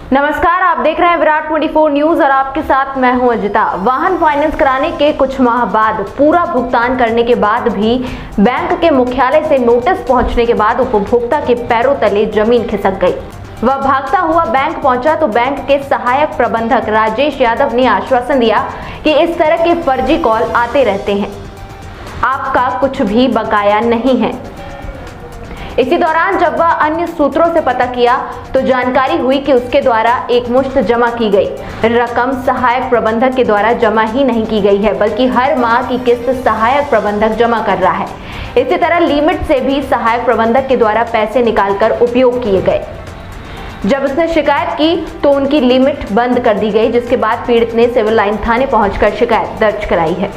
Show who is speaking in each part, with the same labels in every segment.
Speaker 1: नमस्कार, आप देख रहे हैं विराट 24 न्यूज और आपके साथ मैं हूं अजिता। वाहन फाइनेंस कराने के कुछ माह बाद पूरा भुगतान करने के बाद भी बैंक के मुख्यालय से नोटिस पहुंचने के बाद उपभोक्ता के पैरों तले जमीन खिसक गई। वह भागता हुआ बैंक पहुंचा तो बैंक के सहायक प्रबंधक राजेश यादव ने आश्वासन दिया कि इस तरह के फर्जी कॉल आते रहते हैं, आपका कुछ भी बकाया नहीं है। इसी दौरान जब वह अन्य सूत्रों से पता किया तो जानकारी हुई कि उसके द्वारा एक मुश्त जमा की गई रकम सहायक प्रबंधक के द्वारा जमा ही नहीं की गई है, बल्कि हर माह की किस्त सहायक प्रबंधक जमा कर रहा है। इसी तरह लिमिट से भी सहायक प्रबंधक के द्वारा पैसे निकालकर उपयोग किए गए। जब उसने शिकायत की तो उनकी लिमिट बंद कर दी गई, जिसके बाद पीड़ित ने सिविल लाइन थाने पहुंचकर शिकायत दर्ज कराई है।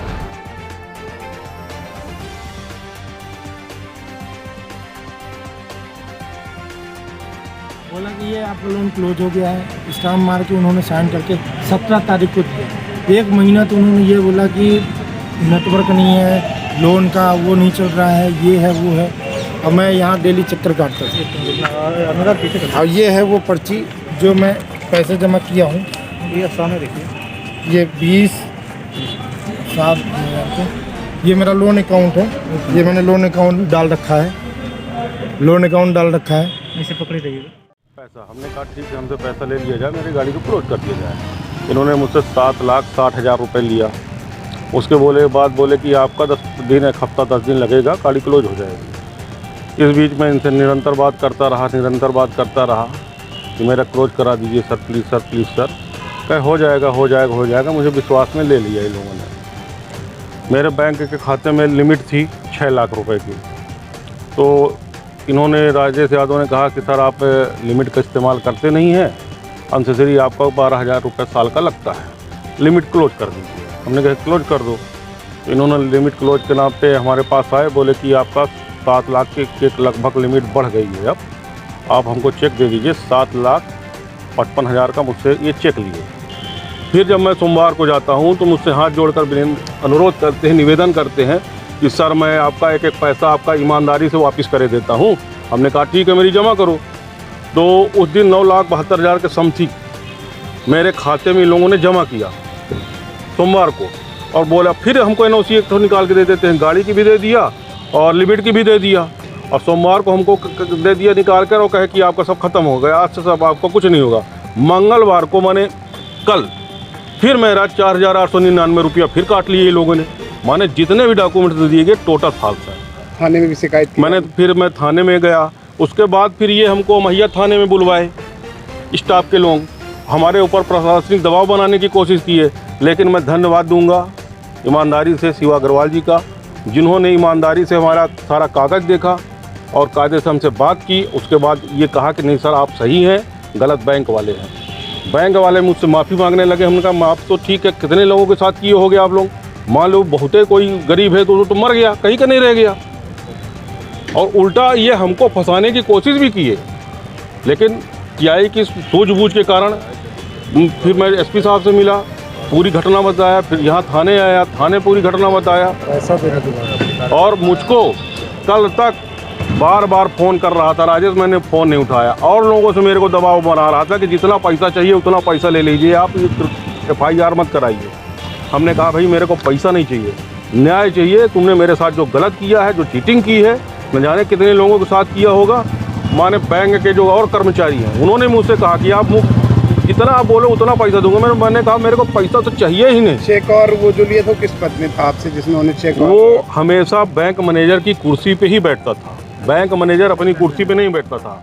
Speaker 2: बोला कि ये आपका लोन क्लोज हो गया है, स्टाम्प मार के उन्होंने साइन करके 17 तारीख को दिया। एक महीना तो उन्होंने ये बोला कि नेटवर्क नहीं है, लोन का वो नहीं चल रहा है, ये है वो है। अब मैं यहाँ डेली चक्कर काटता हूँ। और ये है वो पर्ची जो मैं पैसे जमा किया हूँ, ये सामने देखिए, ये 20/7 ये मेरा लोन अकाउंट है। ये मैंने लोन अकाउंट डाल रखा है, इसे पकड़े रहिएगा।
Speaker 3: पैसा हमने कहा ठीक है, हमसे पैसा ले लिया जाए, मेरी गाड़ी को क्लोज कर दिया जाए। इन्होंने मुझसे 7,60,000 रुपये लिया। उसके बाद बोले कि आपका 10 दिन, एक हफ्ता 10 दिन लगेगा, गाड़ी क्लोज हो जाएगी। इस बीच में इनसे निरंतर बात करता रहा कि मेरा क्लोज करा दीजिए sir, please sir, please sir. कहे हो जाएगा। मुझे विश्वास में ले लिया इन लोगों ने। मेरे बैंक के खाते में लिमिट थी 6 लाख रुपए की। तो इन्होंने, राजेश यादव ने कहा कि सर आप लिमिट का इस्तेमाल करते नहीं हैं, अनसेसरी आपका 12,000 रुपये साल का लगता है, लिमिट क्लोज कर दीजिए। हमने कहा क्लोज कर दो। तो इन्होंने लिमिट क्लोज के नाम पे हमारे पास आए, बोले कि आपका 7 लाख के लगभग लिमिट बढ़ गई है, अब आप हमको चेक दे दीजिए। 7,55,000 का मुझसे ये चेक लिए। फिर जब मैं सोमवार को जाता हूँ तो मुझसे हाथ जोड़कर अनुरोध करते हैं, निवेदन करते हैं कि सर मैं आपका एक पैसा आपका ईमानदारी से वापस करे देता हूँ। हमने कहा ठीक है, मेरी जमा करो। तो उस दिन 9,72,000 के समथिंग मेरे खाते में इन लोगों ने जमा किया सोमवार को, और बोला फिर हमको NOC एक तो निकाल के दे देते हैं, गाड़ी की भी दे दिया और लिमिट की भी दे दिया। और सोमवार को हमको दे दिया निकाल कर, और कहे कि आपका सब खत्म हो गया, आज से सब आपका कुछ नहीं होगा। मंगलवार को माने कल फिर मेरा 4,899 रुपया फिर काट लिए ये लोगों ने। माने जितने भी डॉक्यूमेंट्स दिए गए टोटल फाल्स है।
Speaker 4: थाने में भी शिकायत की
Speaker 3: मैं थाने में गया। उसके बाद फिर ये हमको महिया थाने में बुलवाए स्टाफ के लोग, हमारे ऊपर प्रशासनिक दबाव बनाने की कोशिश की है। लेकिन मैं धन्यवाद दूंगा ईमानदारी से शिवा अग्रवाल जी का, जिन्होंने ईमानदारी से हमारा सारा कागज़ देखा और कायदे से हमसे बात की। उसके बाद ये कहा कि नहीं सर आप सही हैं, गलत बैंक वाले हैं। बैंक वाले मुझसे माफ़ी मांगने लगे। हमने कहा माफ़ तो ठीक है, कितने लोगों के साथ किए हो गए आप लोग? मान लो बहुते कोई गरीब है तो मर गया, कहीं का नहीं रह गया। और उल्टा ये हमको फंसाने की कोशिश भी की है, लेकिन क्या की सूझबूझ के कारण फिर मैं SP साहब से मिला, पूरी घटना बताया। फिर यहाँ थाने आया, थाने पूरी घटना बताया। और मुझको कल तक बार फ़ोन कर रहा था राजेश, मैंने फ़ोन नहीं उठाया। और लोगों से मेरे को दबाव बना रहा था कि जितना पैसा चाहिए उतना पैसा ले लीजिए, आप FIR मत कराइए। हमने कहा भाई मेरे को पैसा नहीं चाहिए, न्याय चाहिए। तुमने मेरे साथ जो गलत किया है, जो चीटिंग की है, न जाने कितने लोगों के साथ किया होगा। माने बैंक के जो और कर्मचारी हैं उन्होंने मुझसे कहा कि आप जितना आप बोलो उतना पैसा दूंगा। मैंने कहा मेरे को पैसा तो चाहिए ही नहीं।
Speaker 4: चेक और वो जो लिए थे किस पद में था आपसे जिसमें उन्हें चेक?
Speaker 3: वो हमेशा बैंक मैनेजर की कुर्सी पे ही बैठता था, बैंक मैनेजर अपनी कुर्सी पे नहीं बैठता था।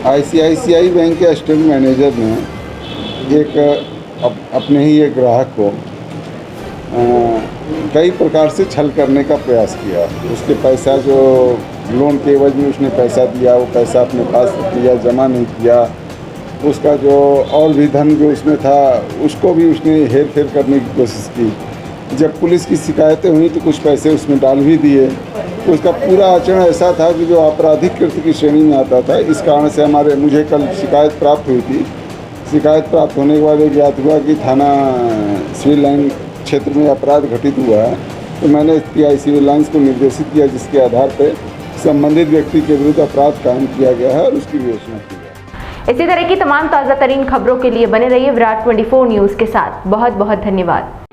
Speaker 5: ICICI बैंक के असिस्टेंट मैनेजर ने अपने ही एक ग्राहक को कई प्रकार से छल करने का प्रयास किया। उसके पैसा जो लोन के एवज में उसने पैसा दिया, वो पैसा अपने पास किया, जमा नहीं किया। उसका जो और भी धन जो उसमें था उसको भी उसने हेर फेर करने की कोशिश की। जब पुलिस की शिकायतें हुई तो कुछ पैसे उसमें डाल भी दिए। तो उसका पूरा आचरण ऐसा था कि जो आपराधिक कृत्य की श्रेणी में आता था। इस कारण से मुझे कल शिकायत प्राप्त हुई थी। शिकायत प्राप्त होने के बाद एक ज्ञात हुआ कि थाना सिविल लाइन क्षेत्र में अपराध घटित हुआ है। तो मैंने PI सिविल लाइन्स को निर्देशित किया, जिसके आधार पर संबंधित व्यक्ति के विरुद्ध अपराध कायम किया गया है और उसकी विवेचना की है।
Speaker 1: इसी तरह की तमाम ताज़ा तरीन खबरों के लिए बने रहिए विराट 24 न्यूज़ के साथ। बहुत बहुत धन्यवाद।